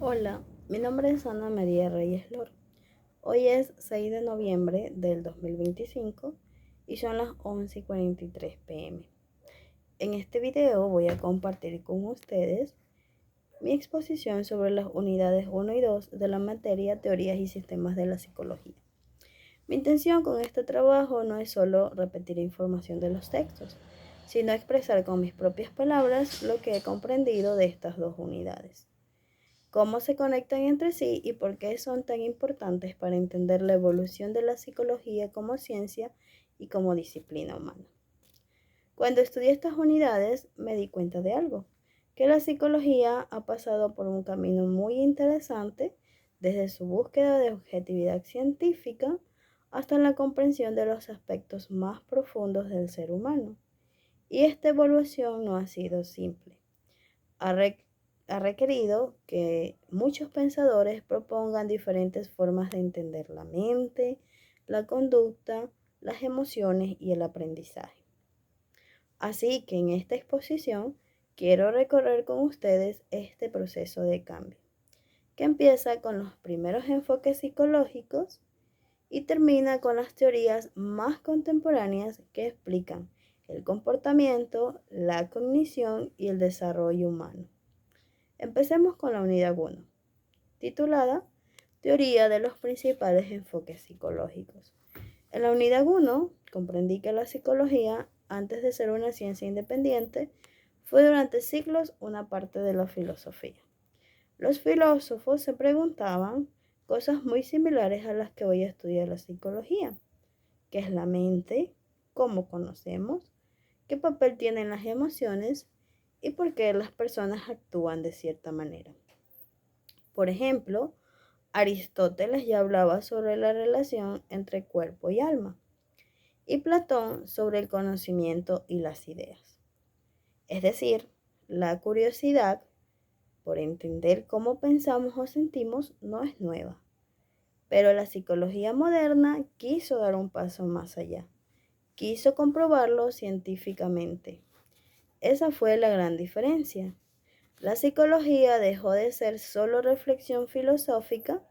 Hola, mi nombre es Ana María Reyes Lor. Hoy es 6 de noviembre del 2025 y son las 11:43 p.m. En este video voy a compartir con ustedes mi exposición sobre las unidades 1 y 2 de la materia Teorías y Sistemas de la Psicología. Mi intención con este trabajo no es solo repetir información de los textos, sino expresar con mis propias palabras lo que he comprendido de estas dos unidades, cómo se conectan entre sí y por qué son tan importantes para entender la evolución de la psicología como ciencia y como disciplina humana. Cuando estudié estas unidades me di cuenta de algo, que la psicología ha pasado por un camino muy interesante desde su búsqueda de objetividad científica hasta la comprensión de los aspectos más profundos del ser humano. Y esta evolución no ha sido simple. Ha, ha requerido que muchos pensadores propongan diferentes formas de entender la mente, la conducta, las emociones y el aprendizaje. Así que en esta exposición quiero recorrer con ustedes este proceso de cambio, que empieza con los primeros enfoques psicológicos y termina con las teorías más contemporáneas que explican el comportamiento, la cognición y el desarrollo humano. Empecemos con la unidad 1, titulada Teoría de los principales enfoques psicológicos. En la unidad 1 comprendí que la psicología, antes de ser una ciencia independiente, fue durante siglos una parte de la filosofía. Los filósofos se preguntaban cosas muy similares a las que hoy estudia la psicología. ¿Qué es la mente? ¿Cómo conocemos? ¿Qué papel tienen las emociones? ¿Y por qué las personas actúan de cierta manera? Por ejemplo, Aristóteles ya hablaba sobre la relación entre cuerpo y alma, y Platón sobre el conocimiento y las ideas. Es decir, la curiosidad por entender cómo pensamos o sentimos no es nueva, pero la psicología moderna quiso dar un paso más allá, quiso comprobarlo científicamente. Esa fue la gran diferencia. La psicología dejó de ser solo reflexión filosófica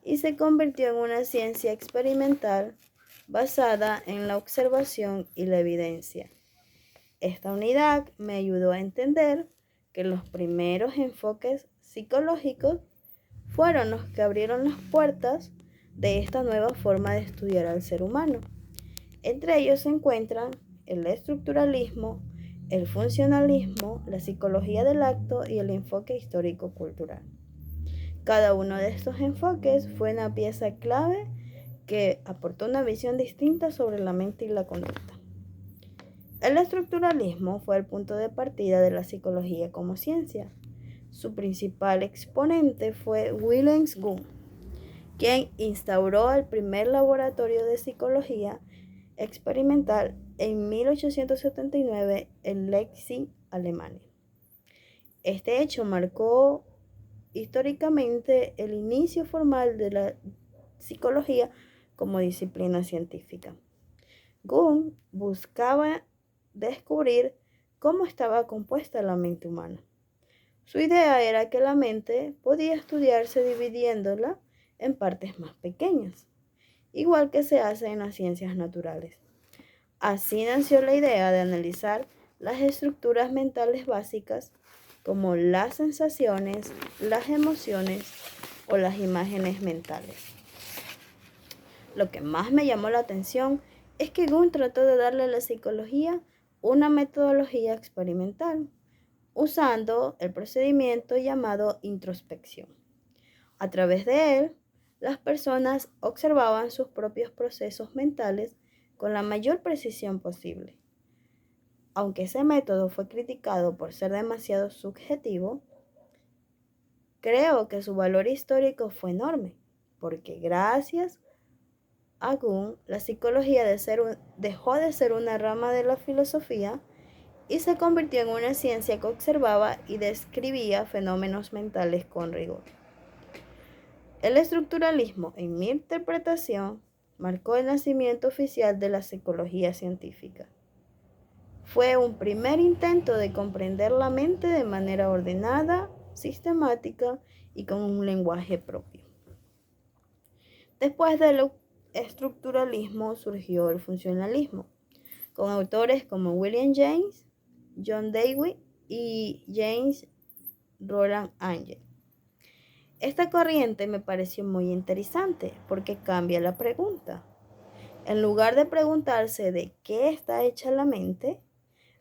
y se convirtió en una ciencia experimental basada en la observación y la evidencia. Esta unidad me ayudó a entender que los primeros enfoques psicológicos fueron los que abrieron las puertas de esta nueva forma de estudiar al ser humano. Entre ellos se encuentran el estructuralismo, el funcionalismo, la psicología del acto y el enfoque histórico-cultural. Cada uno de estos enfoques fue una pieza clave que aportó una visión distinta sobre la mente y la conducta. El estructuralismo fue el punto de partida de la psicología como ciencia. Su principal exponente fue Wilhelm Wundt, quien instauró el primer laboratorio de psicología experimental en 1879 en Leipzig, Alemania. Este hecho marcó históricamente el inicio formal de la psicología como disciplina científica. Wundt buscaba descubrir cómo estaba compuesta la mente humana. Su idea era que la mente podía estudiarse dividiéndola en partes más pequeñas, igual que se hace en las ciencias naturales. Así nació la idea de analizar las estructuras mentales básicas como las sensaciones, las emociones o las imágenes mentales. Lo que más me llamó la atención es que Wundt trató de darle a la psicología una metodología experimental, usando el procedimiento llamado introspección. A través de él, las personas observaban sus propios procesos mentales con la mayor precisión posible. Aunque ese método fue criticado por ser demasiado subjetivo, creo que su valor histórico fue enorme, porque gracias a Wundt, la psicología dejó de ser una rama de la filosofía y se convirtió en una ciencia que observaba y describía fenómenos mentales con rigor. El estructuralismo, en mi interpretación, marcó el nacimiento oficial de la psicología científica. Fue un primer intento de comprender la mente de manera ordenada, sistemática y con un lenguaje propio. Después del estructuralismo surgió el funcionalismo, con autores como William James, John Dewey y James Roland Angel. Esta corriente me pareció muy interesante porque cambia la pregunta. En lugar de preguntarse de qué está hecha la mente,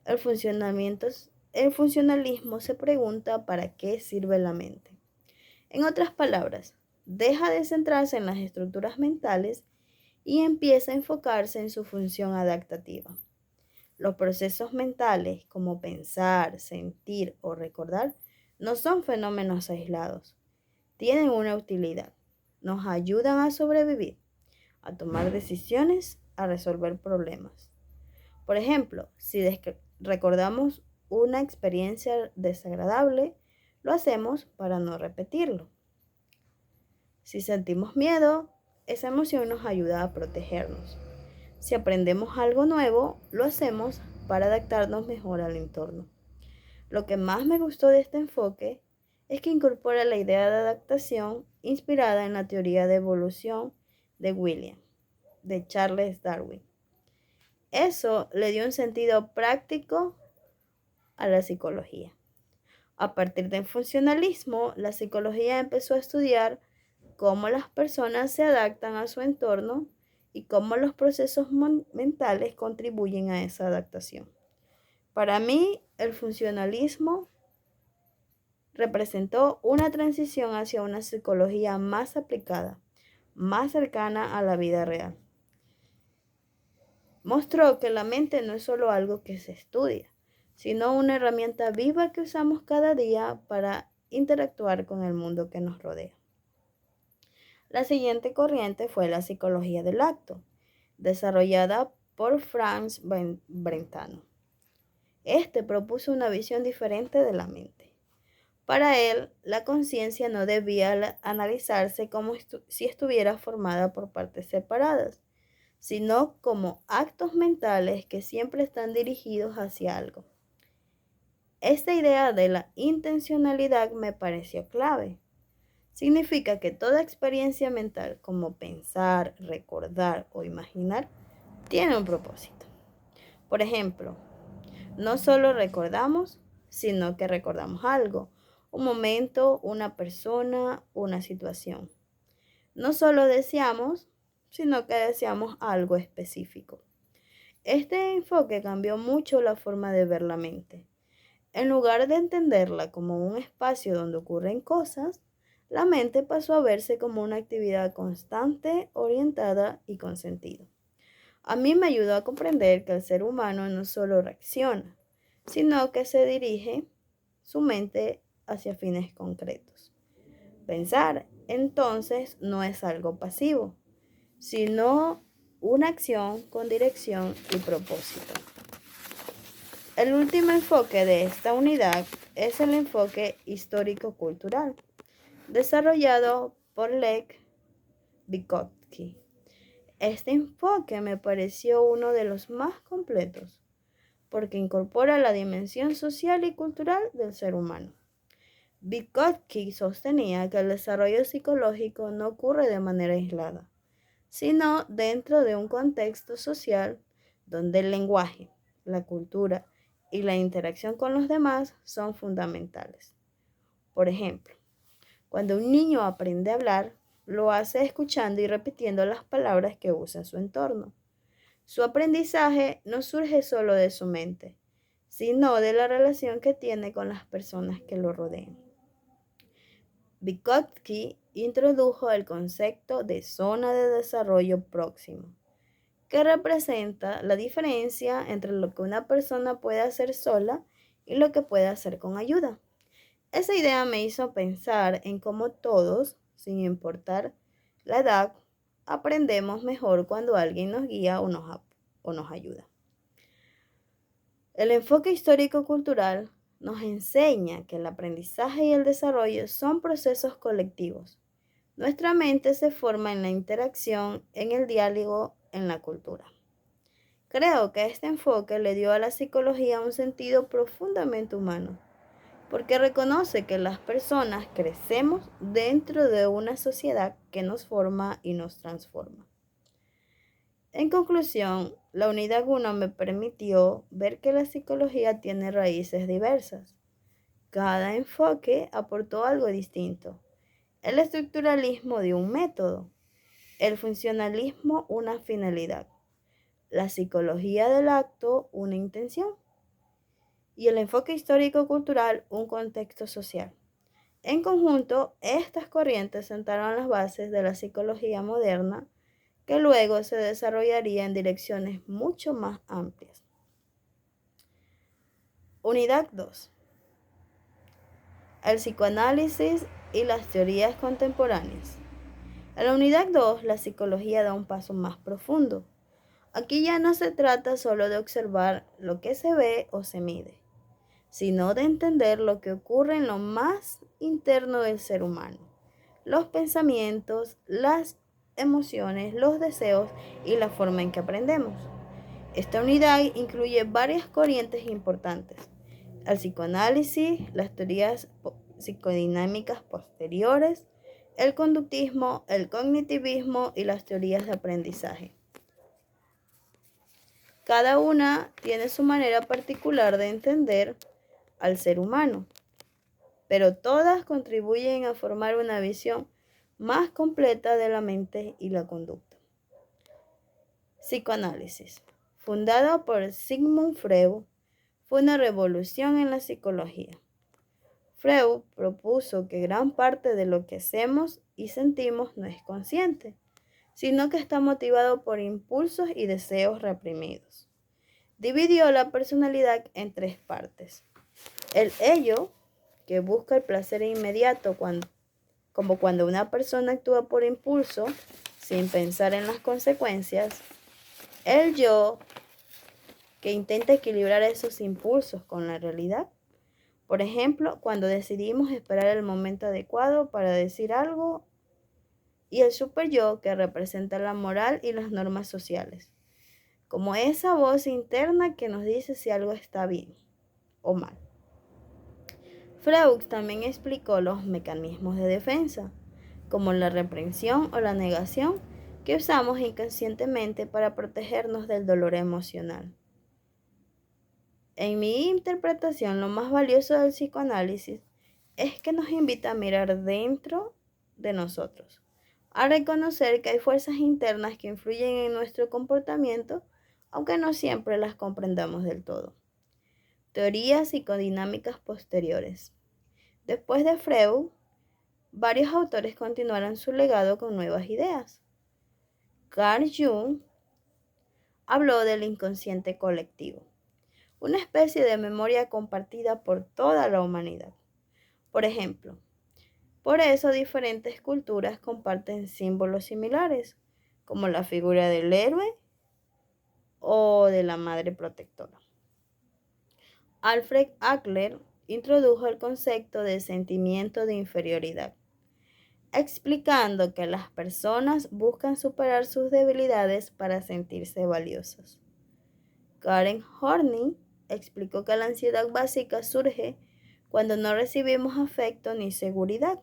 el funcionalismo se pregunta para qué sirve la mente. En otras palabras, deja de centrarse en las estructuras mentales y empieza a enfocarse en su función adaptativa. Los procesos mentales, como pensar, sentir o recordar, no son fenómenos aislados. Tienen una utilidad. Nos ayudan a sobrevivir, a tomar decisiones, a resolver problemas. Por ejemplo, si recordamos una experiencia desagradable, lo hacemos para no repetirlo. Si sentimos miedo, esa emoción nos ayuda a protegernos. Si aprendemos algo nuevo, lo hacemos para adaptarnos mejor al entorno. Lo que más me gustó de este enfoque es que incorpora la idea de adaptación inspirada en la teoría de evolución de Charles Darwin. Eso le dio un sentido práctico a la psicología. A partir del funcionalismo, la psicología empezó a estudiar cómo las personas se adaptan a su entorno y cómo los procesos mentales contribuyen a esa adaptación. Para mí, el funcionalismo representó una transición hacia una psicología más aplicada, más cercana a la vida real. Mostró que la mente no es solo algo que se estudia, sino una herramienta viva que usamos cada día para interactuar con el mundo que nos rodea. La siguiente corriente fue la psicología del acto, desarrollada por Franz Brentano. Este propuso una visión diferente de la mente. Para él, la conciencia no debía analizarse como si estuviera formada por partes separadas, sino como actos mentales que siempre están dirigidos hacia algo. Esta idea de la intencionalidad me pareció clave. Significa que toda experiencia mental, como pensar, recordar o imaginar, tiene un propósito. Por ejemplo, no solo recordamos, sino que recordamos algo, un momento, una persona, una situación. No solo deseamos, sino que deseamos algo específico. Este enfoque cambió mucho la forma de ver la mente. En lugar de entenderla como un espacio donde ocurren cosas, la mente pasó a verse como una actividad constante, orientada y con sentido. A mí me ayudó a comprender que el ser humano no solo reacciona, sino que se dirige su mente hacia fines concretos. Pensar, entonces, no es algo pasivo, sino una acción con dirección y propósito. El último enfoque de esta unidad es el enfoque histórico-cultural, desarrollado por Lev Vygotsky. Este enfoque me pareció uno de los más completos, porque incorpora la dimensión social y cultural del ser humano. Vygotsky sostenía que el desarrollo psicológico no ocurre de manera aislada, sino dentro de un contexto social donde el lenguaje, la cultura y la interacción con los demás son fundamentales. Por ejemplo, cuando un niño aprende a hablar, lo hace escuchando y repitiendo las palabras que usa en su entorno. Su aprendizaje no surge solo de su mente, sino de la relación que tiene con las personas que lo rodean. Vygotsky introdujo el concepto de zona de desarrollo próximo, que representa la diferencia entre lo que una persona puede hacer sola y lo que puede hacer con ayuda. Esa idea me hizo pensar en cómo todos, sin importar la edad, aprendemos mejor cuando alguien nos guía o nos ayuda. El enfoque histórico-cultural nos enseña que el aprendizaje y el desarrollo son procesos colectivos. Nuestra mente se forma en la interacción, en el diálogo, en la cultura. Creo que este enfoque le dio a la psicología un sentido profundamente humano, porque reconoce que las personas crecemos dentro de una sociedad que nos forma y nos transforma. En conclusión, la unidad 1 me permitió ver que la psicología tiene raíces diversas. Cada enfoque aportó algo distinto. El estructuralismo dio un método, el funcionalismo una finalidad, la psicología del acto una intención y el enfoque histórico-cultural un contexto social. En conjunto, estas corrientes sentaron las bases de la psicología moderna que luego se desarrollaría en direcciones mucho más amplias. Unidad 2. El psicoanálisis y las teorías contemporáneas. En la unidad 2, la psicología da un paso más profundo. Aquí ya no se trata solo de observar lo que se ve o se mide, sino de entender lo que ocurre en lo más interno del ser humano, los pensamientos, las emociones, los deseos y la forma en que aprendemos. Esta unidad incluye varias corrientes importantes: el psicoanálisis, las teorías psicodinámicas posteriores, el conductismo, el cognitivismo y las teorías de aprendizaje. Cada una tiene su manera particular de entender al ser humano, pero todas contribuyen a formar una visión más completa de la mente y la conducta. Psicoanálisis. Fundada por Sigmund Freud, fue una revolución en la psicología. Freud propuso que gran parte de lo que hacemos y sentimos no es consciente, sino que está motivado por impulsos y deseos reprimidos. Dividió la personalidad en tres partes: el ello, que busca el placer inmediato como cuando una persona actúa por impulso sin pensar en las consecuencias; el yo, que intenta equilibrar esos impulsos con la realidad, por ejemplo, cuando decidimos esperar el momento adecuado para decir algo; y el superyo, que representa la moral y las normas sociales, como esa voz interna que nos dice si algo está bien o mal. Freud también explicó los mecanismos de defensa, como la reprensión o la negación, que usamos inconscientemente para protegernos del dolor emocional. En mi interpretación, lo más valioso del psicoanálisis es que nos invita a mirar dentro de nosotros, a reconocer que hay fuerzas internas que influyen en nuestro comportamiento, aunque no siempre las comprendamos del todo. Teorías psicodinámicas posteriores. Después de Freud, varios autores continuaron su legado con nuevas ideas. Carl Jung habló del inconsciente colectivo, una especie de memoria compartida por toda la humanidad. Por ejemplo, por eso diferentes culturas comparten símbolos similares, como la figura del héroe o de la madre protectora. Alfred Adler introdujo el concepto de sentimiento de inferioridad, explicando que las personas buscan superar sus debilidades para sentirse valiosas. Karen Horney explicó que la ansiedad básica surge cuando no recibimos afecto ni seguridad,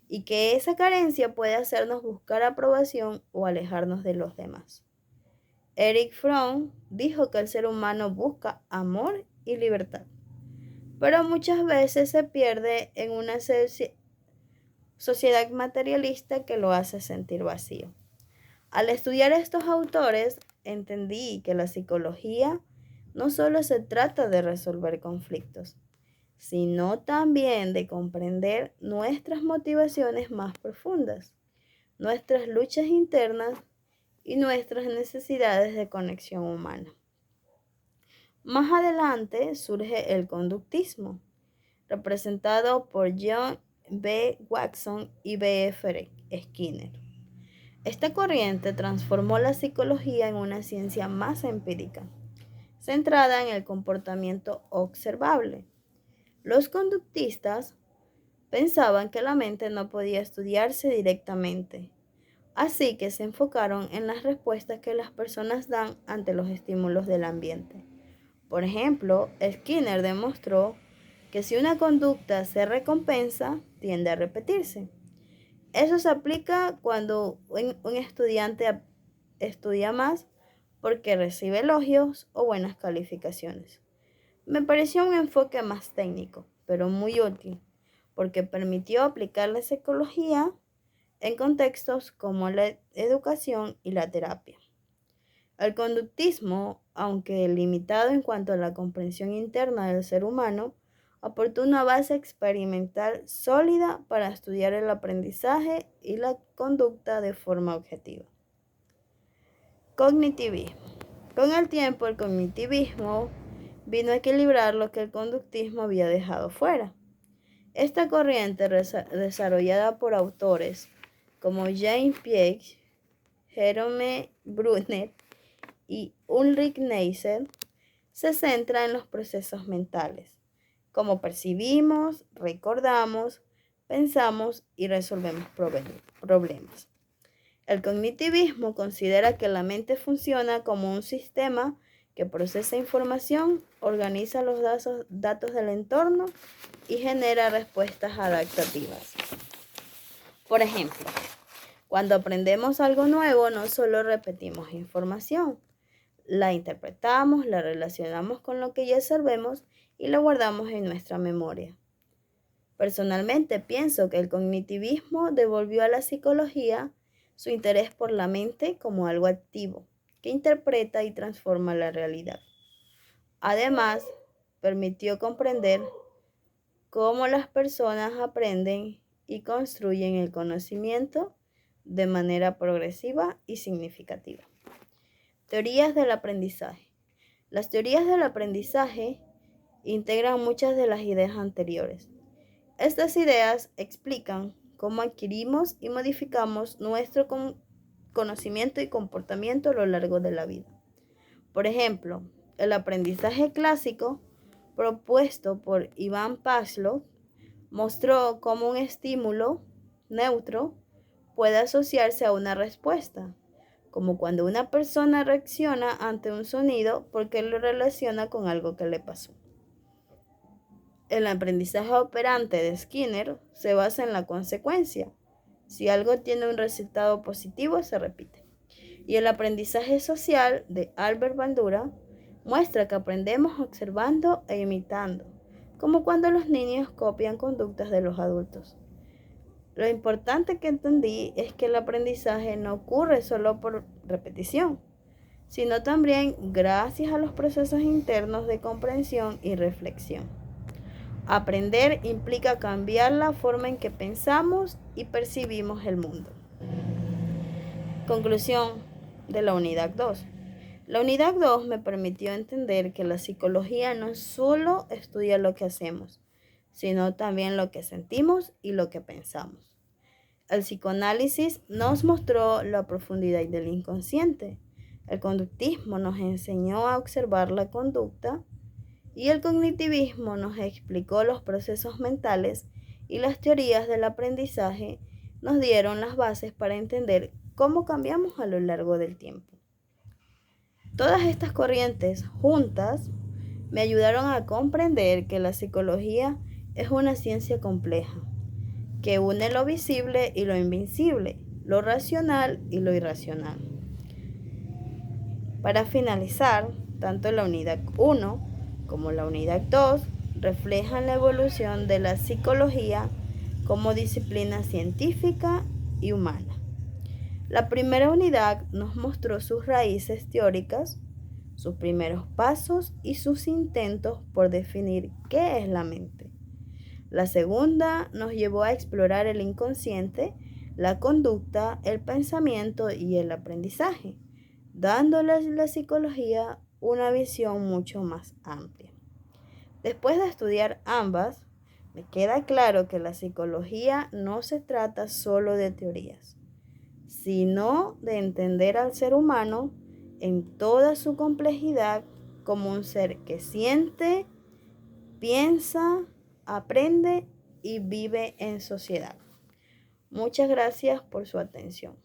y que esa carencia puede hacernos buscar aprobación o alejarnos de los demás. Erich Fromm dijo que el ser humano busca amor y libertad, pero muchas veces se pierde en una sociedad materialista que lo hace sentir vacío. Al estudiar estos autores, entendí que la psicología no solo se trata de resolver conflictos, sino también de comprender nuestras motivaciones más profundas, nuestras luchas internas y nuestras necesidades de conexión humana. Más adelante surge el conductismo, representado por John B. Watson y B. F. Skinner. Esta corriente transformó la psicología en una ciencia más empírica, centrada en el comportamiento observable. Los conductistas pensaban que la mente no podía estudiarse directamente, así que se enfocaron en las respuestas que las personas dan ante los estímulos del ambiente. Por ejemplo, Skinner demostró que si una conducta se recompensa, tiende a repetirse. Eso se aplica cuando un estudiante estudia más porque recibe elogios o buenas calificaciones. Me pareció un enfoque más técnico, pero muy útil, porque permitió aplicar la psicología en contextos como la educación y la terapia. El conductismo, aunque limitado en cuanto a la comprensión interna del ser humano, aportó una base experimental sólida para estudiar el aprendizaje y la conducta de forma objetiva. Cognitivismo. Con el tiempo, el cognitivismo vino a equilibrar lo que el conductismo había dejado fuera. Esta corriente, desarrollada por autores como James Piaget, Jerome Brunet y Ulrich Neisser, se centra en los procesos mentales, cómo percibimos, recordamos, pensamos y resolvemos problemas. El cognitivismo considera que la mente funciona como un sistema que procesa información, organiza los datos del entorno y genera respuestas adaptativas. Por ejemplo, cuando aprendemos algo nuevo, no solo repetimos información, la interpretamos, la relacionamos con lo que ya sabemos y la guardamos en nuestra memoria. Personalmente pienso que el cognitivismo devolvió a la psicología su interés por la mente como algo activo, que interpreta y transforma la realidad. Además, permitió comprender cómo las personas aprenden y construyen el conocimiento de manera progresiva y significativa. Teorías del aprendizaje. Las teorías del aprendizaje integran muchas de las ideas anteriores. Estas ideas explican cómo adquirimos y modificamos nuestro conocimiento y comportamiento a lo largo de la vida. Por ejemplo, el aprendizaje clásico, propuesto por Iván Pavlov, mostró cómo un estímulo neutro puede asociarse a una respuesta, como cuando una persona reacciona ante un sonido porque lo relaciona con algo que le pasó. El aprendizaje operante de Skinner se basa en la consecuencia. Si algo tiene un resultado positivo, se repite. Y el aprendizaje social de Albert Bandura muestra que aprendemos observando e imitando, como cuando los niños copian conductas de los adultos. Lo importante que entendí es que el aprendizaje no ocurre solo por repetición, sino también gracias a los procesos internos de comprensión y reflexión. Aprender implica cambiar la forma en que pensamos y percibimos el mundo. Conclusión de la unidad 2. La unidad 2 me permitió entender que la psicología no solo estudia lo que hacemos, sino también lo que sentimos y lo que pensamos. El psicoanálisis nos mostró la profundidad del inconsciente. El conductismo nos enseñó a observar la conducta y el cognitivismo nos explicó los procesos mentales y las teorías del aprendizaje nos dieron las bases para entender cómo cambiamos a lo largo del tiempo. Todas estas corrientes juntas me ayudaron a comprender que la psicología es una ciencia compleja, que une lo visible y lo invisible, lo racional y lo irracional. Para finalizar, tanto la unidad 1 como la unidad 2 reflejan la evolución de la psicología como disciplina científica y humana. La primera unidad nos mostró sus raíces teóricas, sus primeros pasos y sus intentos por definir qué es la mente. La segunda nos llevó a explorar el inconsciente, la conducta, el pensamiento y el aprendizaje, dándole a la psicología una visión mucho más amplia. Después de estudiar ambas, me queda claro que la psicología no se trata solo de teorías, sino de entender al ser humano en toda su complejidad como un ser que siente, piensa, aprende y vive en sociedad. Muchas gracias por su atención.